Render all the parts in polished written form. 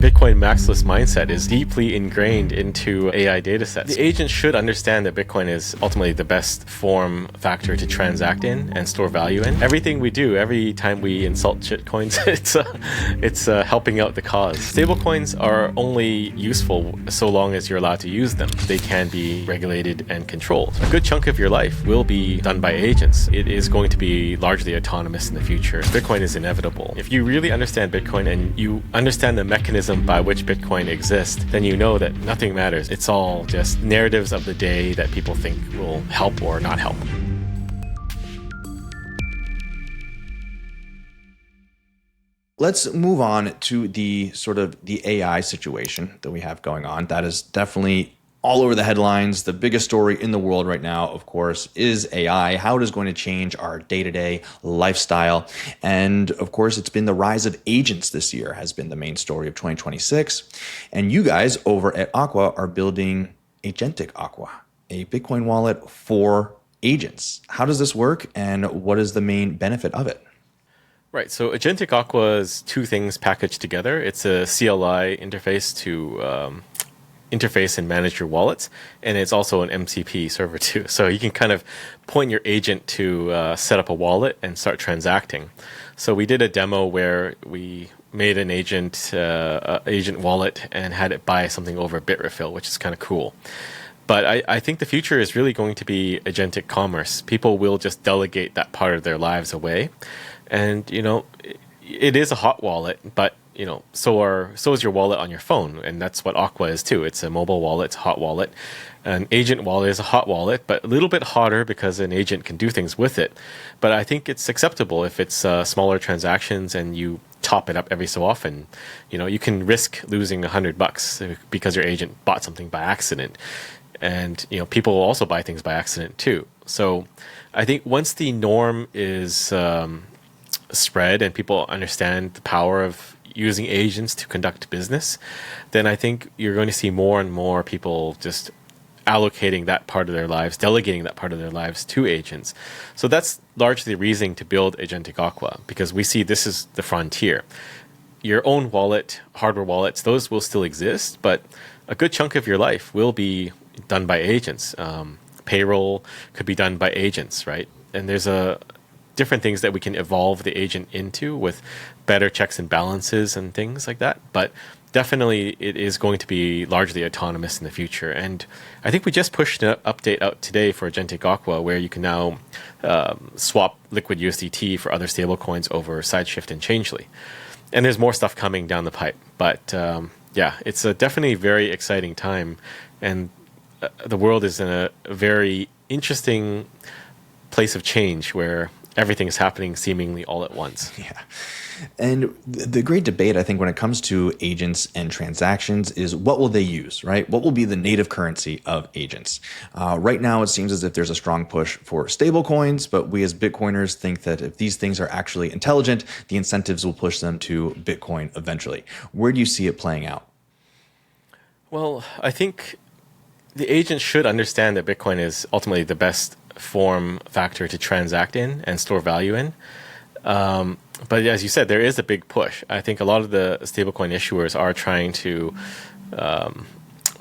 Bitcoin maximalist mindset is deeply ingrained into AI datasets. The agent should understand that Bitcoin is ultimately the best form factor to transact in and store value in. Everything we do, every time we insult shitcoins, it's helping out the cause. Stablecoins are only useful so long as you're allowed to use them. They can be regulated and controlled. A good chunk of your life will be done by agents. It is going to be largely autonomous in the future. Bitcoin is inevitable. If you really understand Bitcoin and you understand the mechanism by which Bitcoin exists, then you know that nothing matters. It's all just narratives of the day that people think will help or not help. Let's move on to the AI situation that we have going on. That is definitely all over the headlines. The biggest story in the world right now, of course, is AI, how it is going to change our day-to-day lifestyle. And of course, it's been the rise of agents this year has been the main story of 2026. And you guys over at Aqua are building Agentic Aqua, a Bitcoin wallet for agents. How does this work and what is the main benefit of it? Right, so Agentic Aqua is two things packaged together. It's a CLI interface to interface and manage your wallets, and it's also an MCP server too. So you can kind of point your agent to set up a wallet and start transacting. So we did a demo where we made an agent wallet and had it buy something over Bitrefill, which is kind of cool. But I think the future is really going to be agentic commerce. People will just delegate that part of their lives away. And, it is a hot wallet, but so is your wallet on your phone, and that's what Aqua is too. It's a mobile wallet, it's a hot wallet. An agent wallet is a hot wallet, but a little bit hotter because an agent can do things with it. But I think it's acceptable if it's smaller transactions and you top it up every so often. You can risk losing $100 because your agent bought something by accident, and people will also buy things by accident too. So I think once the norm is spread and people understand the power of using agents to conduct business, then I think you're going to see more and more people just allocating that part of their lives, delegating that part of their lives to agents. So that's largely the reasoning to build Agentic Aqua, because we see this is the frontier. Your own wallet, hardware wallets, those will still exist, but a good chunk of your life will be done by agents. Payroll could be done by agents, right? And there's different things that we can evolve the agent into with better checks and balances and things like that. But definitely it is going to be largely autonomous in the future. And I think we just pushed an update out today for Agentic Aqua where you can now swap liquid USDT for other stablecoins over Sideshift and Changely. And there's more stuff coming down the pipe. But yeah, it's a definitely very exciting time. And the world is in a very interesting place of change where everything is happening seemingly all at once. Yeah. And the great debate, I think, when it comes to agents and transactions is what will they use, right? What will be the native currency of agents? Right now, it seems as if there's a strong push for stable coins, but we as Bitcoiners think that if these things are actually intelligent, the incentives will push them to Bitcoin eventually. Where do you see it playing out? Well, I think the agent should understand that Bitcoin is ultimately the best form factor to transact in and store value in. But as you said, there is a big push. I think a lot of the stablecoin issuers are trying to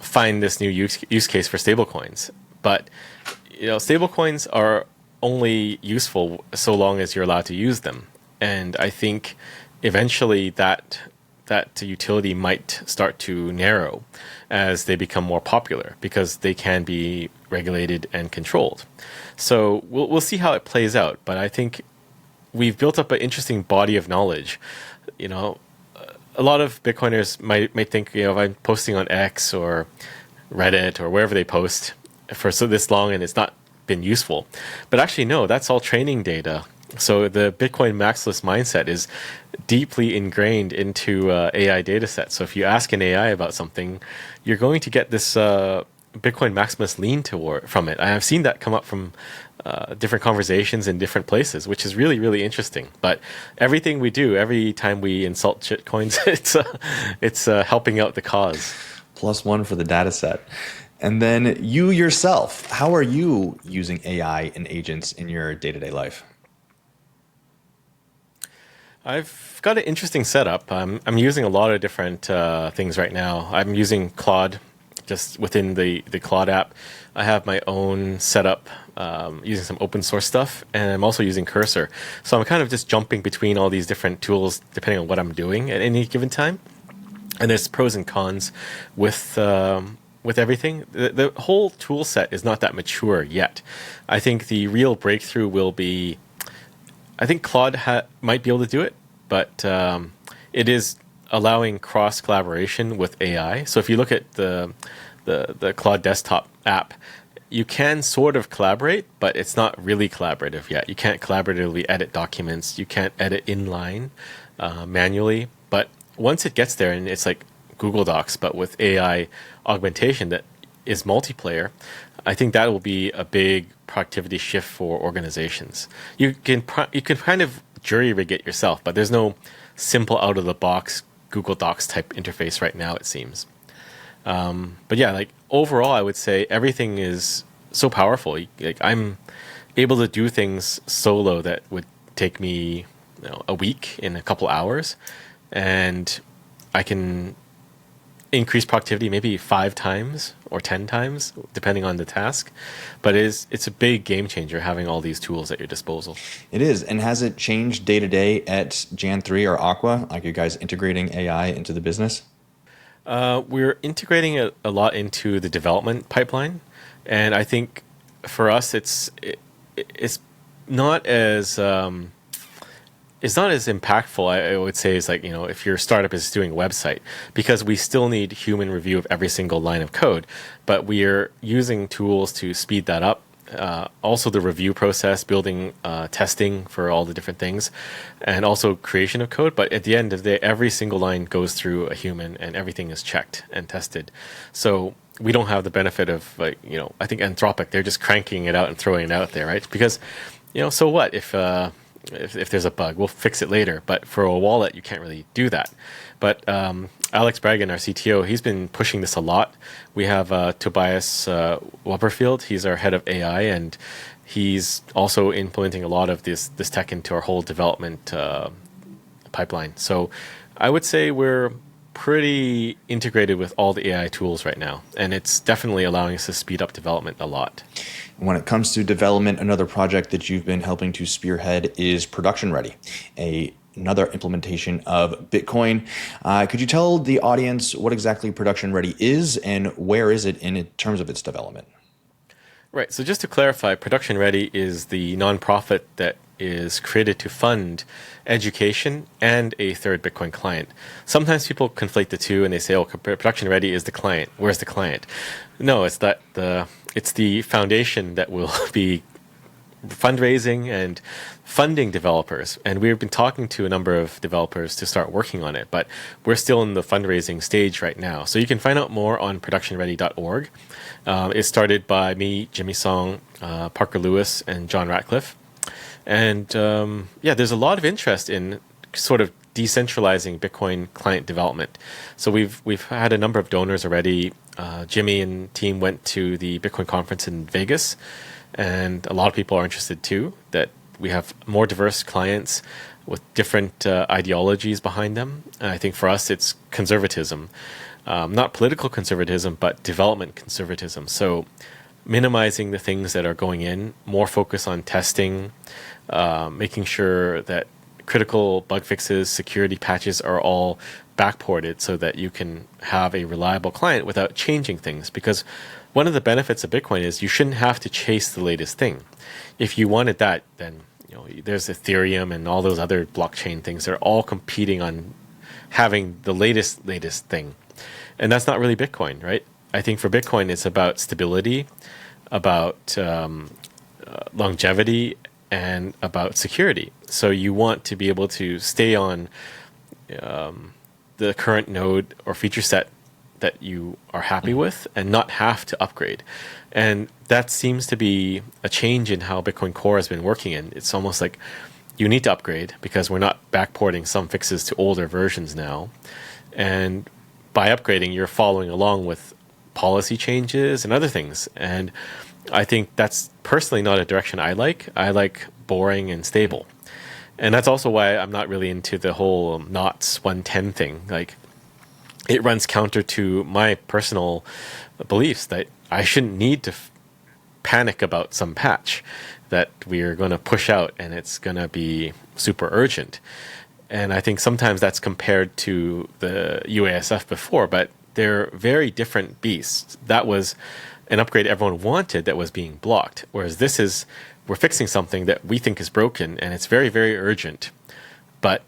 find this new use case for stablecoins. But stablecoins are only useful so long as you're allowed to use them. And I think eventually that utility might start to narrow as they become more popular because they can be regulated and controlled. So we'll see how it plays out. But I think we've built up an interesting body of knowledge. A lot of Bitcoiners might think, if I'm posting on X or Reddit or wherever they post for this long and it's not been useful. But actually, no, that's all training data. So the Bitcoin maximalist mindset is deeply ingrained into AI datasets. So if you ask an AI about something, you're going to get this Bitcoin maximalist lean from it. I've seen that come up from different conversations in different places, which is really, really interesting. But everything we do, every time we insult shitcoins, it's helping out the cause. +1 for the data set. And then you yourself, how are you using AI and agents in your day-to-day life? I've got an interesting setup. I'm using a lot of different things right now. I'm using Claude just within the Claude app. I have my own setup using some open source stuff, and I'm also using Cursor. So I'm kind of just jumping between all these different tools depending on what I'm doing at any given time. And there's pros and cons with everything. The whole tool set is not that mature yet. I think the real breakthrough will be, I think Claude might be able to do it, but it is allowing cross collaboration with AI. So if you look at the Claude desktop app, you can sort of collaborate, but it's not really collaborative yet. You can't collaboratively edit documents. You can't edit inline manually. But once it gets there and it's like Google Docs, but with AI augmentation that is multiplayer, I think that will be a big productivity shift for organizations. You can kind of jury rig it yourself, but there's no simple out of the box Google Docs type interface right now, it seems. But yeah, like overall, I would say everything is so powerful. Like I'm able to do things solo that would take me, a week in a couple hours, and I can increase productivity maybe 5 times or 10 times, depending on the task. But it's a big game changer having all these tools at your disposal. It is. And has it changed day to day at Jan3 or Aqua? Like you guys integrating AI into the business? We're integrating it a lot into the development pipeline, and I think for us, it's not as impactful. I would say is like if your startup is doing a website, because we still need human review of every single line of code, but we are using tools to speed that up. Also the review process, building testing for all the different things, and also creation of code. But at the end of the day, every single line goes through a human and everything is checked and tested. So we don't have the benefit of I think Anthropic, they're just cranking it out and throwing it out there, right? Because, so what if there's a bug, we'll fix it later. But for a wallet, you can't really do that. But Alex Bragan, our CTO, he's been pushing this a lot. We have Tobias Wupperfield. He's our head of AI, and he's also implementing a lot of this tech into our whole development pipeline. So I would say we're pretty integrated with all the AI tools right now, and it's definitely allowing us to speed up development a lot. When it comes to development, another project that you've been helping to spearhead is Production Ready, another implementation of Bitcoin. Could you tell the audience what exactly Production Ready is and where is it in terms of its development? Right. So just to clarify, Production Ready is the nonprofit that is created to fund education and a third Bitcoin client. Sometimes people conflate the two and they say, "Oh, Production Ready is the client. Where's the client?" No, it's the foundation that will be fundraising and funding developers. And we've been talking to a number of developers to start working on it, but we're still in the fundraising stage right now. So you can find out more on productionready.org. It's started by me, Jimmy Song, Parker Lewis, and John Ratcliffe. And there's a lot of interest in sort of decentralizing Bitcoin client development. So we've had a number of donors already. Jimmy and team went to the Bitcoin conference in Vegas, and a lot of people are interested too, that we have more diverse clients with different ideologies behind them. And I think for us, it's conservatism, not political conservatism, but development conservatism. So minimizing the things that are going in, more focus on testing, making sure that critical bug fixes, security patches are all backported so that you can have a reliable client without changing things. Because one of the benefits of Bitcoin is you shouldn't have to chase the latest thing. If you wanted that, then there's Ethereum and all those other blockchain things. They're all competing on having the latest thing. And that's not really Bitcoin, right? I think for Bitcoin, it's about stability, about longevity, and about security. So you want to be able to stay on the current node or feature set that you are happy with and not have to upgrade. And that seems to be a change in how Bitcoin Core has been working in. It's almost like you need to upgrade because we're not backporting some fixes to older versions now. And by upgrading, you're following along with policy changes and other things. And I think that's personally not a direction I like. I like boring and stable. And that's also why I'm not really into the whole knots 110 thing. Like, it runs counter to my personal beliefs that I shouldn't need to panic about some patch that we're going to push out and it's going to be super urgent. And I think sometimes that's compared to the UASF before, but they're very different beasts. That was an upgrade everyone wanted that was being blocked, whereas this is, we're fixing something that we think is broken and it's very, very urgent, but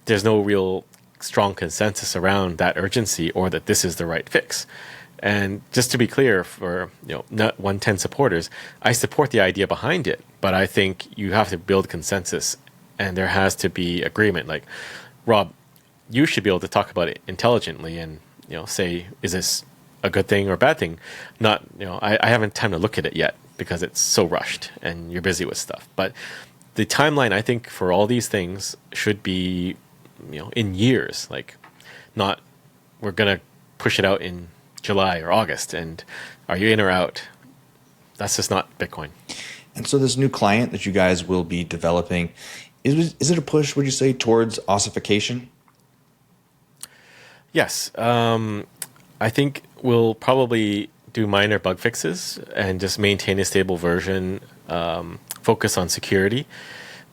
there's no real strong consensus around that urgency or that this is the right fix. And just to be clear, for not 110 supporters, I support the idea behind it, but I think you have to build consensus, and there has to be agreement. Like, Rob, you should be able to talk about it intelligently, and say, is this a good thing or a bad thing? Not I haven't time to look at it yet because it's so rushed and you're busy with stuff. But the timeline, I think, for all these things should be in years. Like, not we're gonna push it out in July or August, and are you in or out? That's just not Bitcoin. And so this new client that you guys will be developing, is it a push, would you say, towards ossification? Yes. I think we'll probably do minor bug fixes and just maintain a stable version, focus on security,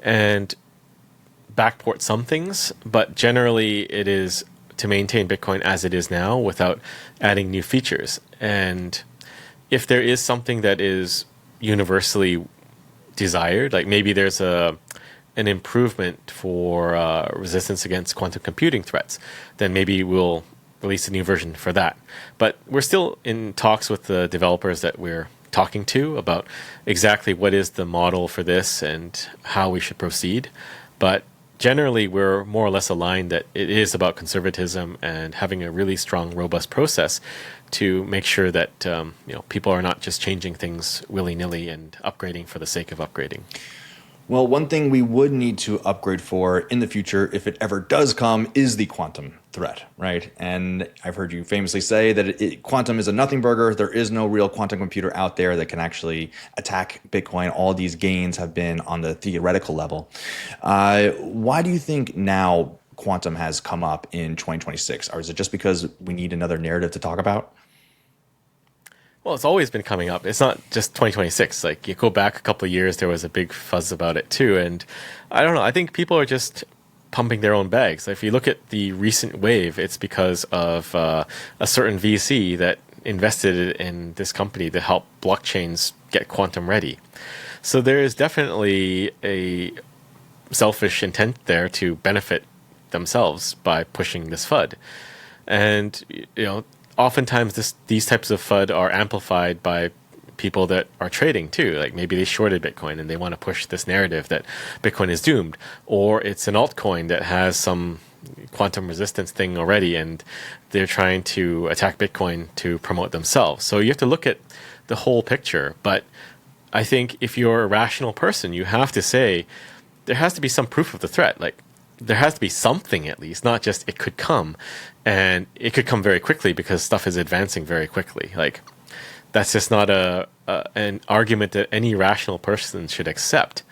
and backport some things, but generally it is to maintain Bitcoin as it is now without adding new features. And if there is something that is universally desired, like maybe there's an improvement for resistance against quantum computing threats, then maybe we'll release a new version for that. But we're still in talks with the developers that we're talking to about exactly what is the model for this and how we should proceed. But generally, we're more or less aligned that it is about conservatism and having a really strong, robust process to make sure that people are not just changing things willy-nilly and upgrading for the sake of upgrading. Well, one thing we would need to upgrade for in the future, if it ever does come, is the quantum threat, right? And I've heard you famously say that quantum is a nothing burger. There is no real quantum computer out there that can actually attack Bitcoin. All these gains have been on the theoretical level. Why do you think now quantum has come up in 2026? Or is it just because we need another narrative to talk about? Well, it's always been coming up. It's not just 2026. Like, you go back a couple of years, there was a big fuzz about it too. And I don't know. I think people are just pumping their own bags. If you look at the recent wave, it's because of a certain VC that invested in this company to help blockchains get quantum ready. So there is definitely a selfish intent there to benefit themselves by pushing this FUD. And, oftentimes these types of FUD are amplified by people that are trading too. Like, maybe they shorted Bitcoin and they want to push this narrative that Bitcoin is doomed, or it's an altcoin that has some quantum resistance thing already and they're trying to attack Bitcoin to promote themselves. So you have to look at the whole picture. But I think if you're a rational person, you have to say there has to be some proof of the threat. Like, there has to be something, at least, not just it could come, and it could come very quickly because stuff is advancing very quickly. Like, that's just not an argument that any rational person should accept.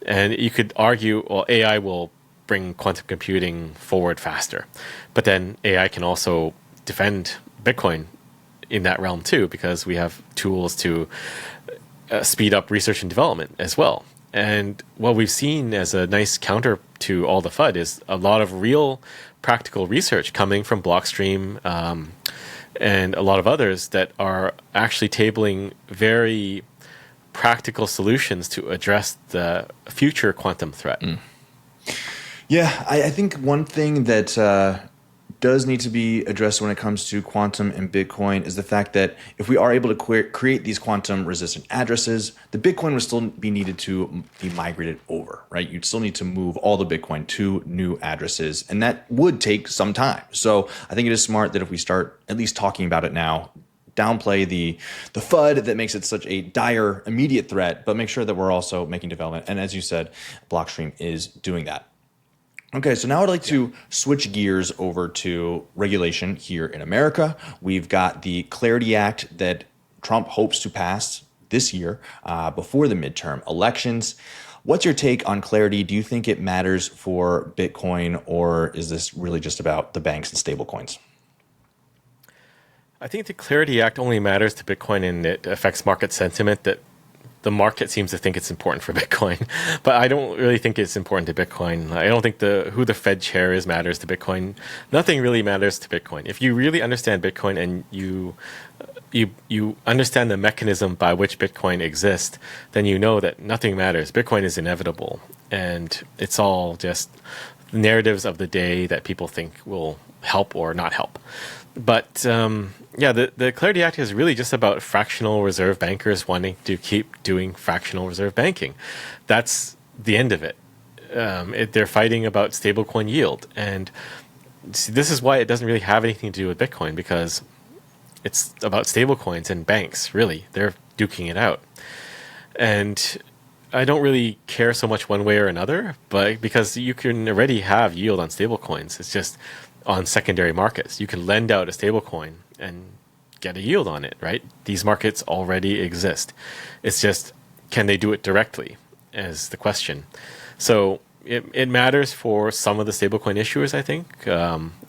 And you could argue, well, AI will bring quantum computing forward faster, but then AI can also defend Bitcoin in that realm too, because we have tools to speed up research and development as well. And what we've seen as a nice counter to all the FUD is a lot of real practical research coming from Blockstream and a lot of others that are actually tabling very practical solutions to address the future quantum threat. Yeah, I think one thing that does need to be addressed when it comes to quantum and Bitcoin is the fact that if we are able to create these quantum resistant addresses, the Bitcoin would still be needed to be migrated over, right? You'd still need to move all the Bitcoin to new addresses, and that would take some time. So I think it is smart that if we start at least talking about it now, downplay the FUD that makes it such a dire immediate threat, but make sure that we're also making development. And as you said, Blockstream is doing that. Okay, so now I'd like to switch gears over to regulation here in America. We've got the Clarity Act that Trump hopes to pass this year before the midterm elections. What's your take on Clarity? Do you think it matters for Bitcoin, or is this really just about the banks and stablecoins? I think the Clarity Act only matters to Bitcoin and it affects market sentiment, that the market seems to think it's important for Bitcoin, but I don't really think it's important to Bitcoin. I don't think who the Fed chair is matters to Bitcoin. Nothing really matters to Bitcoin. If you really understand Bitcoin and you understand the mechanism by which Bitcoin exists, then you know that nothing matters. Bitcoin is inevitable, and it's all just narratives of the day that people think will help or not help. But yeah, the Clarity Act is really just about fractional reserve bankers wanting to keep doing fractional reserve banking. That's the end of it. They're fighting about stablecoin yield. And this is why it doesn't really have anything to do with Bitcoin, because it's about stablecoins and banks, really. They're duking it out. And I don't really care so much one way or another, but because you can already have yield on stablecoins. It's just on secondary markets. You can lend out a stablecoin and get a yield on it, right? These markets already exist. It's just, can they do it directly, is the question. So it matters for some of the stablecoin issuers, I think,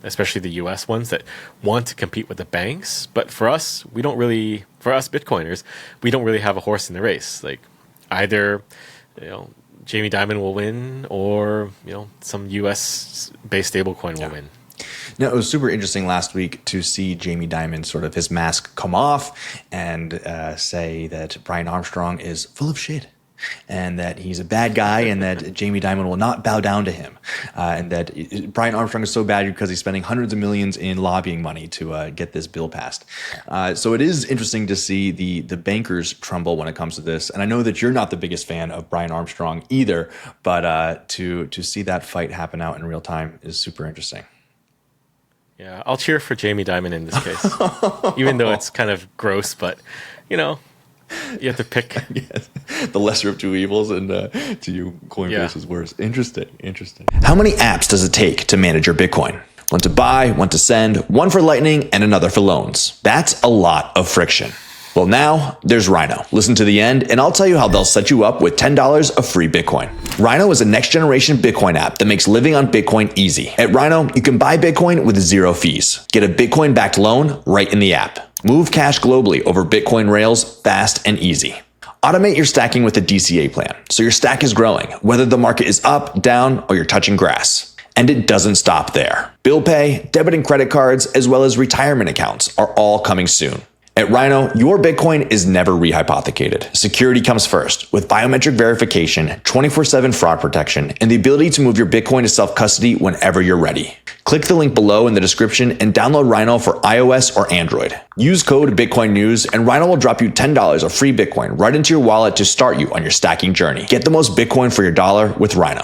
especially the US ones that want to compete with the banks. But for us, for us Bitcoiners, we don't really have a horse in the race. Like, either, Jamie Dimon will win, or, some US based stablecoin will win. Now, it was super interesting last week to see Jamie Dimon, sort of his mask come off and say that Brian Armstrong is full of shit and that he's a bad guy and that Jamie Dimon will not bow down to him. And that Brian Armstrong is so bad because he's spending hundreds of millions in lobbying money to get this bill passed. So it is interesting to see the bankers tremble when it comes to this. And I know that you're not the biggest fan of Brian Armstrong either, but to see that fight happen out in real time is super interesting. Yeah, I'll cheer for Jamie Dimon in this case, even though it's kind of gross, but, you have to pick. Yes. The lesser of two evils, and to you, Coinbase is worse. Interesting. How many apps does it take to manage your Bitcoin? One to buy, one to send, one for Lightning, and another for loans. That's a lot of friction. Well, now there's Rhino. Listen to the end, and I'll tell you how they'll set you up with $10 of free Bitcoin. Rhino is a next-generation Bitcoin app that makes living on Bitcoin easy. At Rhino, you can buy Bitcoin with zero fees. Get a Bitcoin-backed loan right in the app. Move cash globally over Bitcoin rails fast and easy. Automate your stacking with a DCA plan, so your stack is growing, whether the market is up, down, or you're touching grass. And it doesn't stop there. Bill pay, debit and credit cards, as well as retirement accounts are all coming soon. At Rhino, your Bitcoin is never rehypothecated. Security comes first, with biometric verification, 24/7 fraud protection, and the ability to move your Bitcoin to self-custody whenever you're ready. Click the link below in the description and download Rhino for iOS or Android. Use code Bitcoin News and Rhino will drop you $10 of free Bitcoin right into your wallet to start you on your stacking journey. Get the most Bitcoin for your dollar with Rhino.